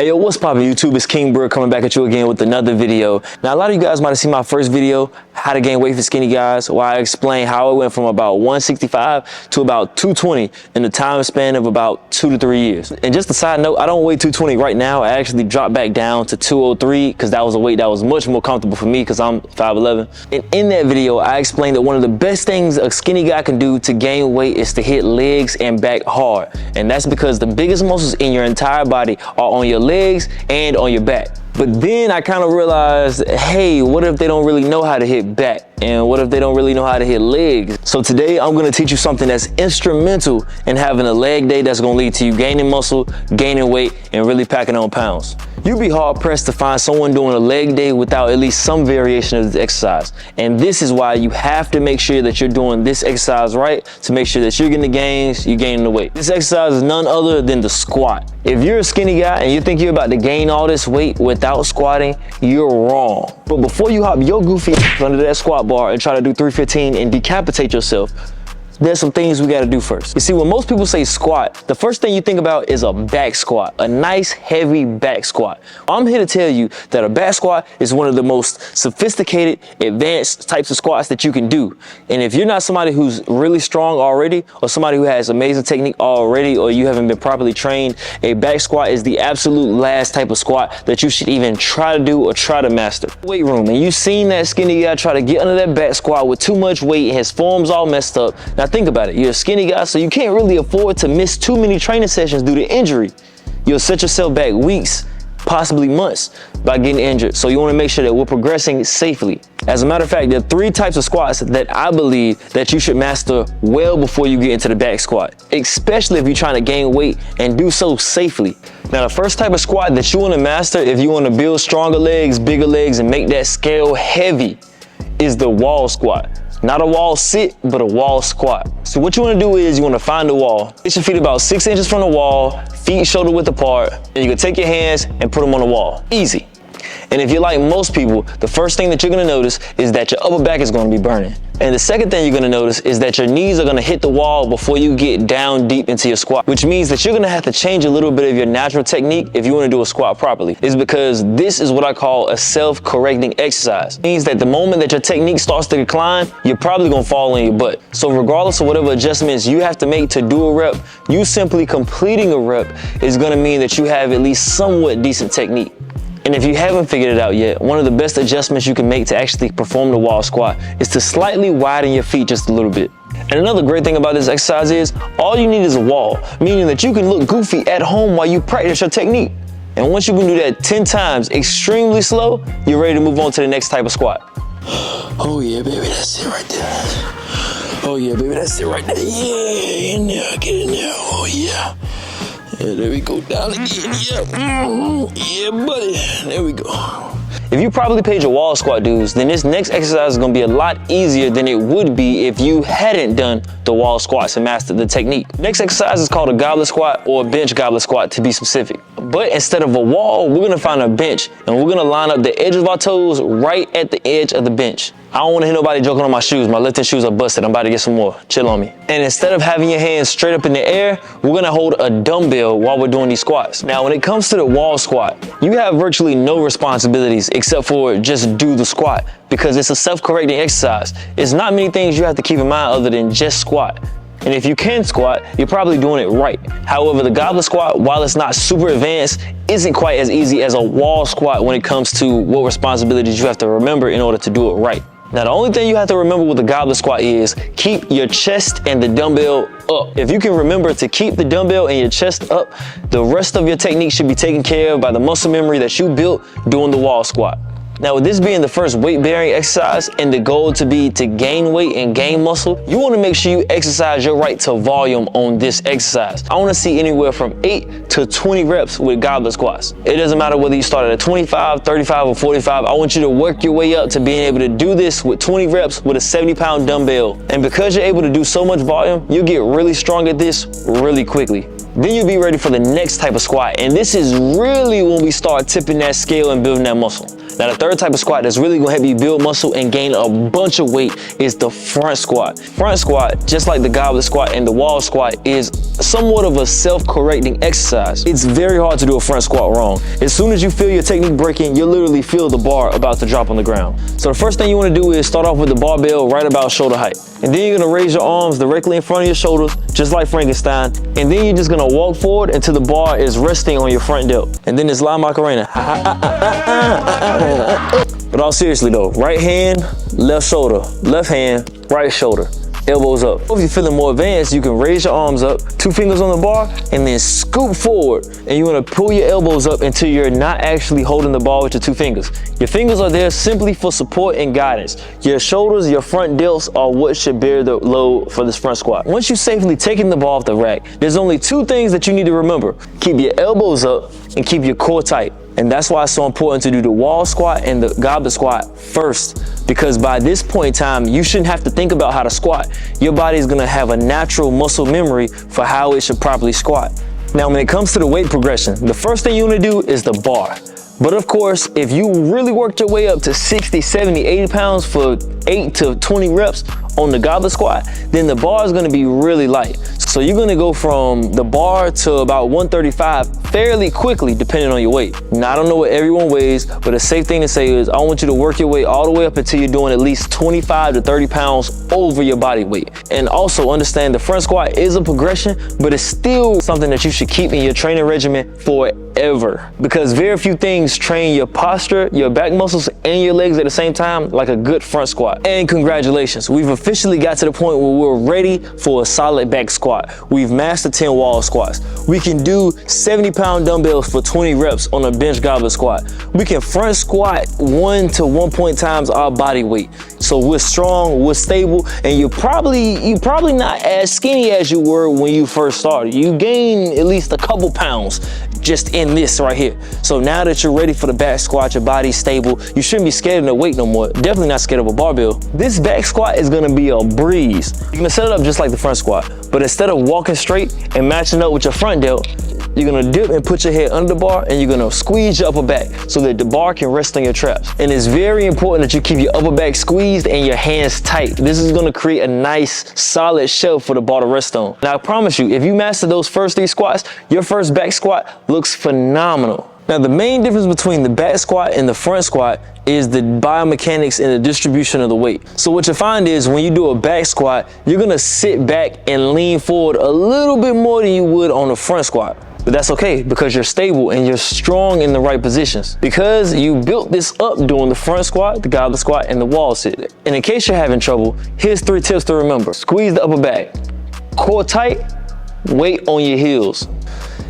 Hey yo, what's poppin' YouTube? It's King Bril coming back at you again with another video. Now a lot of you guys might have seen my first video, how to gain weight for skinny guys, where I explain how I went from about 165 to about 220 in the time span of about 2 to 3 years. And just a side note, I don't weigh 220 right now. I actually dropped back down to 203 because that was a weight that was much more comfortable for me because I'm 5'11". And in that video, I explained that one of the best things a skinny guy can do to gain weight is to hit legs and back hard. And that's because the biggest muscles in your entire body are on your legs and on your back. But then I kind of realized, hey, what if they don't really know how to hit back? And what if they don't really know how to hit legs? So today I'm gonna teach you something that's instrumental in having a leg day that's gonna lead to you gaining muscle, gaining weight, and really packing on pounds. You'd be hard pressed to find someone doing a leg day without at least some variation of this exercise. And this is why you have to make sure that you're doing this exercise right to make sure that you're getting the gains, you're gaining the weight. This exercise is none other than the squat. If you're a skinny guy and you think you're about to gain all this weight without squatting, you're wrong. But before you hop your goofy under that squat bar and try to do 315 and decapitate yourself, there's some things we gotta do first. You see, when most people say squat, the first thing you think about is a back squat, a nice heavy back squat. I'm here to tell you that a back squat is one of the most sophisticated, advanced types of squats that you can do. And if you're not somebody who's really strong already, or somebody who has amazing technique already, or you haven't been properly trained, a back squat is the absolute last type of squat that you should even try to do or try to master. Weight room, and you've seen that skinny guy try to get under that back squat with too much weight and his form's all messed up. Now think about it, you're a skinny guy, so you can't really afford to miss too many training sessions due to injury. You'll set yourself back weeks, possibly months, by getting injured. So you want to make sure that we're progressing safely. As a matter of fact, there are 3 types of squats that I believe that you should master well before you get into the back squat, especially if you're trying to gain weight and do so safely. Now, the first type of squat that you want to master if you want to build stronger legs, bigger legs, and make that scale heavy is the wall squat. Not a wall sit, but a wall squat. So what you wanna do is you wanna find the wall. Get your feet about 6 inches from the wall, feet shoulder width apart, and you can take your hands and put them on the wall. Easy. And if you're like most people, the first thing that you're gonna notice is that your upper back is gonna be burning. And the second thing you're gonna notice is that your knees are gonna hit the wall before you get down deep into your squat, which means that you're gonna have to change a little bit of your natural technique if you wanna do a squat properly. It's because this is what I call a self-correcting exercise. It means that the moment that your technique starts to decline, you're probably gonna fall on your butt. So regardless of whatever adjustments you have to make to do a rep, you simply completing a rep is gonna mean that you have at least somewhat decent technique. And if you haven't figured it out yet, one of the best adjustments you can make to actually perform the wall squat is to slightly widen your feet just a little bit. And another great thing about this exercise is all you need is a wall, meaning that you can look goofy at home while you practice your technique. And once you can do that 10 times extremely slow, you're ready to move on to the next type of squat. Oh yeah, baby, that's it right there. Oh yeah, baby, that's it right there. Yeah, in there, get in there, oh yeah. Yeah, there we go, down again, yeah, yeah, buddy, there we go. If you properly paid your wall squat dues, then this next exercise is gonna be a lot easier than it would be if you hadn't done the wall squats and mastered the technique. Next exercise is called a goblet squat or a bench goblet squat to be specific. But instead of a wall, we're gonna find a bench and we're gonna line up the edge of our toes right at the edge of the bench. I don't wanna hear nobody joking on my shoes. My lifting shoes are busted. I'm about to get some more. Chill on me. And instead of having your hands straight up in the air, we're gonna hold a dumbbell while we're doing these squats. Now, when it comes to the wall squat, you have virtually no responsibilities except for just do the squat because it's a self-correcting exercise. It's not many things you have to keep in mind other than just squat. And if you can squat, you're probably doing it right. However, the goblet squat, while it's not super advanced, isn't quite as easy as a wall squat when it comes to what responsibilities you have to remember in order to do it right. Now, the only thing you have to remember with the goblet squat is keep your chest and the dumbbell up. If you can remember to keep the dumbbell and your chest up, the rest of your technique should be taken care of by the muscle memory that you built doing the wall squat. Now, with this being the first weight-bearing exercise and the goal to be to gain weight and gain muscle, you want to make sure you exercise your right to volume on this exercise. I want to see anywhere from 8 to 20 reps with goblet squats. It doesn't matter whether you started at 25, 35, or 45. I want you to work your way up to being able to do this with 20 reps with a 70-pound dumbbell. And because you're able to do so much volume, you'll get really strong at this really quickly. Then you'll be ready for the next type of squat. And this is really when we start tipping that scale and building that muscle. Now, the third type of squat that's really gonna help you build muscle and gain a bunch of weight is the front squat. Front squat, just like the goblet squat and the wall squat, is somewhat of a self-correcting exercise. It's very hard to do a front squat wrong. As soon as you feel your technique breaking, you'll literally feel the bar about to drop on the ground. So the first thing you wanna do is start off with the barbell right about shoulder height. And then you're gonna raise your arms directly in front of your shoulders, just like Frankenstein. And then you're just gonna walk forward until the bar is resting on your front delt. And then it's La Macarena. But all seriously though, right hand, left shoulder, left hand, right shoulder, elbows up. If you're feeling more advanced, you can raise your arms up, 2 fingers on the bar, and then scoop forward. And you wanna pull your elbows up until you're not actually holding the bar with your 2 fingers. Your fingers are there simply for support and guidance. Your shoulders, your front delts are what should bear the load for this front squat. Once you've safely taken the bar off the rack, there's only 2 things that you need to remember. Keep your elbows up and keep your core tight. And that's why it's so important to do the wall squat and the goblet squat first, because by this point in time, you shouldn't have to think about how to squat. Your body is gonna have a natural muscle memory for how it should properly squat. Now, when it comes to the weight progression, the first thing you wanna do is the bar. But of course, if you really worked your way up to 60, 70, 80 pounds for 8 to 20 reps on the goblet squat, then the bar is gonna be really light. So you're gonna go from the bar to about 135 fairly quickly, depending on your weight. Now, I don't know what everyone weighs, but a safe thing to say is I want you to work your way all the way up until you're doing at least 25 to 30 pounds over your body weight. And also understand the front squat is a progression, but it's still something that you should keep in your training regimen forever, because very few things train your posture, your back muscles, and your legs at the same time like a good front squat. And congratulations, we've officially got to the point where we're ready for a solid back squat. We've mastered 10 wall squats. We can do 70-pound dumbbells for 20 reps on a bench goblet squat. We can front squat 1 to 1 times our body weight. So we're strong, we're stable, and you're probably not as skinny as you were when you first started. You gain at least a couple pounds just in this right here. So now that you're ready for the back squat, your body's stable, you shouldn't be scared of the weight no more. Definitely not scared of a barbell. This back squat is gonna be a breeze. You're gonna set it up just like the front squat, but instead of walking straight and matching up with your front delt, you're gonna dip and put your head under the bar, and you're gonna squeeze your upper back so that the bar can rest on your traps. And it's very important that you keep your upper back squeezed and your hands tight. This is gonna create a nice, solid shelf for the bar to rest on. Now, I promise you, if you master those first 3 squats, your first back squat looks phenomenal. Now, the main difference between the back squat and the front squat is the biomechanics and the distribution of the weight. So what you find is when you do a back squat, you're gonna sit back and lean forward a little bit more than you would on a front squat. But that's okay, because you're stable and you're strong in the right positions, because you built this up doing the front squat, the goblet squat, and the wall sit. And in case you're having trouble, here's 3 tips to remember. Squeeze the upper back, core tight, weight on your heels.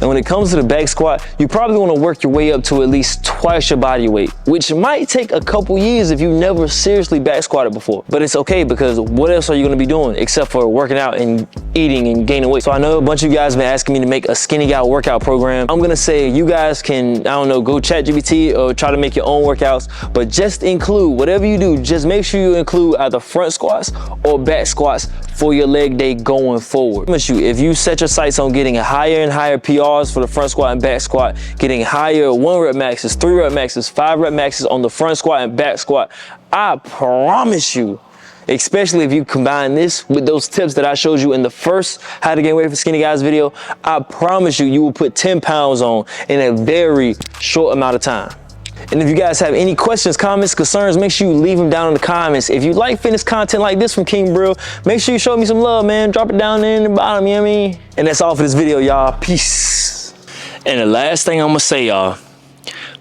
And when it comes to the back squat, you probably want to work your way up to at least twice your body weight, which might take a couple years if you've never seriously back squatted before. But it's okay, because what else are you going to be doing except for working out and eating and gaining weight? So I know a bunch of you guys have been asking me to make a skinny guy workout program. I'm going to say you guys can, I don't know, go ChatGPT or try to make your own workouts, but just include, whatever you do, just make sure you include either front squats or back squats for your leg day going forward. I promise you, if you set your sights on getting higher and higher PRs for the front squat and back squat, getting higher 1 rep maxes, 3 rep maxes, 5 rep maxes on the front squat and back squat, I promise you, especially if you combine this with those tips that I showed you in the first How to Gain Weight for Skinny Guys video, I promise you, you will put 10 pounds on in a very short amount of time. And if you guys have any questions, comments, concerns, make sure you leave them down in the comments. If you like fitness content like this from King Bril, make sure you show me some love, man. Drop it down there in the bottom, you know what I mean? And that's all for this video, y'all. Peace. And the last thing I'm gonna say, y'all,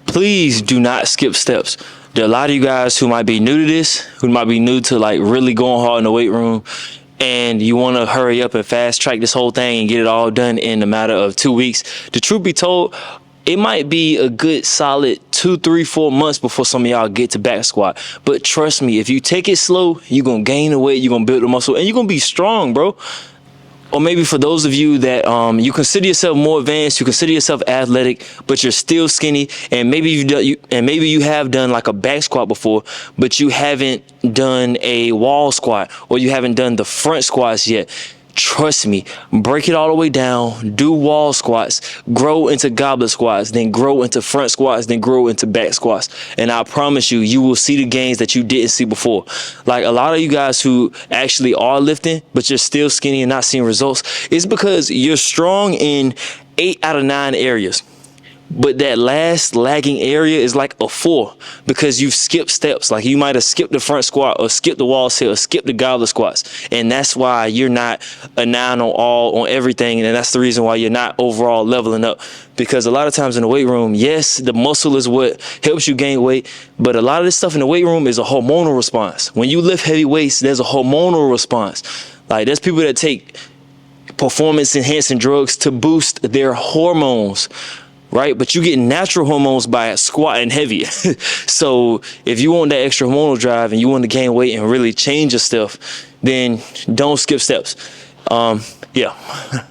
please do not skip steps. There are a lot of you guys who might be new to this, who might be new to like really going hard in the weight room, and you want to hurry up and fast track this whole thing and get it all done in a matter of 2 weeks. The truth be told, it might be a good solid 2, 3, 4 months before some of y'all get to back squat. But trust me, if you take it slow, you're going to gain the weight, you're going to build the muscle, and you're going to be strong, bro. Or maybe for those of you that you consider yourself more advanced, you consider yourself athletic, but you're still skinny, and maybe you have done like a back squat before, but you haven't done a wall squat, or you haven't done the front squats yet. Trust me, break it all the way down, do wall squats, grow into goblet squats, then grow into front squats, then grow into back squats. And I promise you, you will see the gains that you didn't see before. Like a lot of you guys who actually are lifting, but you're still skinny and not seeing results, it's because you're strong in 8 out of 9 areas. But that last lagging area is like a 4 because you've skipped steps. Like you might have skipped the front squat or skipped the wall sit or skipped the goblet squats. And that's why you're not a 9 on everything. And that's the reason why you're not overall leveling up. Because a lot of times in the weight room, yes, the muscle is what helps you gain weight. But a lot of this stuff in the weight room is a hormonal response. When you lift heavy weights, there's a hormonal response. Like there's people that take performance enhancing drugs to boost their hormones. Right? But you get natural hormones by squatting heavy. So if you want that extra hormonal drive and you want to gain weight and really change your stuff, then don't skip steps. Yeah.